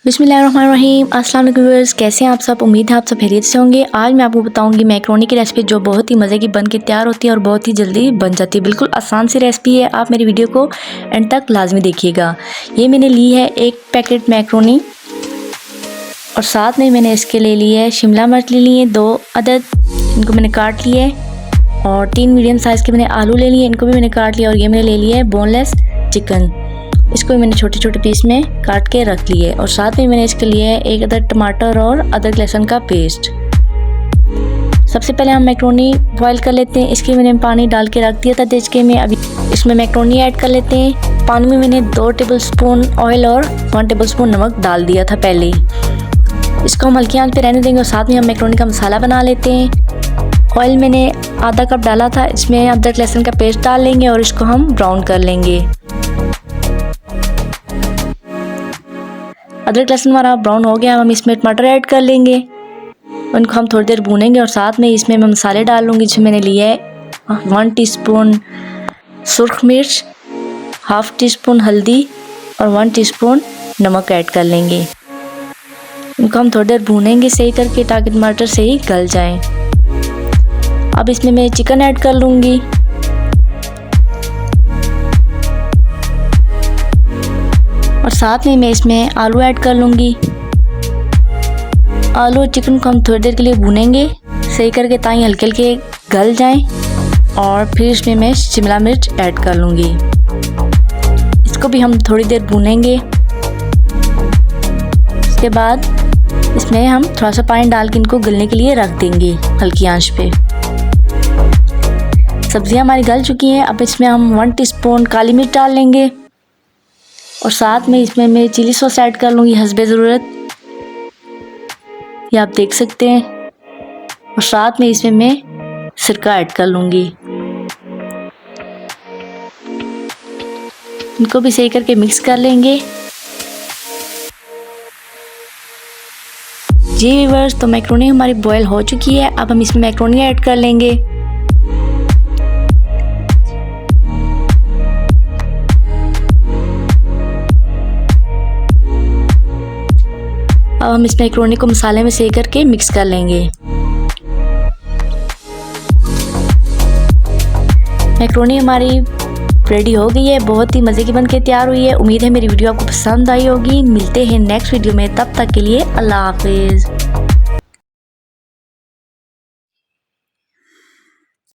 बिस्मिल्लाहिर्रहमानिर्रहीम। अस्सलाम वालेकुम व्यूअर्स, कैसे हैं आप सब। उम्मीद है आप सब खैरियत से होंगे। आज मैं आपको बताऊंगी मैक्रोनी की रेसिपी जो बहुत ही मज़े की बन के तैयार होती है और बहुत ही जल्दी बन जाती है। बिल्कुल आसान सी रेसिपी है, आप मेरी वीडियो को एंड तक लाजमी देखिएगा। ये मैंने ली है 1 पैकेट मैक्रोनी और साथ में मैंने इसके ले ली है शिमला मिर्च ले ली है 2 अदद, इनको मैंने काट लिया है। और 3 मीडियम साइज़ के मैंने आलू ले लिए, इनको भी मैंने काट लिया। और ये मैंने ले लिया है बोनलेस चिकन, इसको भी मैंने छोटे छोटे पीस में काट के रख लिए। और साथ में मैंने इसके लिए 1 अदद टमाटर और अदरक लहसुन का पेस्ट। सबसे पहले हम मैक्रोनी बॉईल कर लेते हैं। इसके मैंने पानी डाल के रख दिया था देचके में। अभी इसमें मैक्रोनी ऐड कर लेते हैं। पानी में मैंने 2 टेबलस्पून ऑयल और 1 टेबलस्पून नमक डाल दिया था पहले ही। इसको हम हल्की आंच पे रहने देंगे और साथ में हम मैक्रोनी का मसाला बना लेते हैं। ऑयल मैंने आधा कप डाला था, इसमें अदरक लहसुन का पेस्ट डाल लेंगे और इसको हम ब्राउन कर लेंगे। अदरक लहसुन हमारा ब्राउन हो गया, हम इसमें टमाटर ऐड कर लेंगे, उनको हम थोड़ी देर भूनेंगे। और साथ में इसमें मैं मसाले डाल लूँगी, जिसमें मैंने लिया है 1 टीस्पून सुर्ख मिर्च, हाफ टीस्पून हल्दी और 1 टीस्पून नमक ऐड कर लेंगे। इनको हम थोड़ी देर भूनेंगे सही करके, ताकि टमाटर सही गल जाएं। अब इसमें मैं चिकन ऐड कर लूँगी। और साथ में मैं इसमें आलू ऐड कर लूँगी। आलू और चिकन को हम थोड़ी देर के लिए भूनेंगे सही करके, ताकि हल्के हल्के गल जाएं। और फिर इसमें मैं शिमला मिर्च ऐड कर लूँगी, इसको भी हम थोड़ी देर भूनेंगे। उसके बाद इसमें हम थोड़ा सा पानी डाल के इनको गलने के लिए रख देंगे हल्की आंच पे। सब्जियां हमारी गल चुकी हैं। अब इसमें हम 1 टीस्पून काली मिर्च डाल लेंगे और साथ में इसमें मैं चिली सॉस ऐड कर लूँगी हस्बे ज़रूरत, ये आप देख सकते हैं। और साथ में इसमें मैं सिरका ऐड कर लूँगी, इनको भी सही करके मिक्स कर लेंगे। जी व्यूअर्स, तो मैक्रोनी हमारी बॉयल हो चुकी है। अब हम इसमें मैक्रोनी ऐड कर लेंगे। अब हम इस मैक्रोनी को मसाले में सेक करके मिक्स कर लेंगे। मैक्रोनी हमारी रेडी हो गई है, बहुत ही मज़े की बनके तैयार हुई है। उम्मीद है मेरी वीडियो आपको पसंद आई होगी। मिलते हैं नेक्स्ट वीडियो में, तब तक के लिए अल्लाह हाफिज़।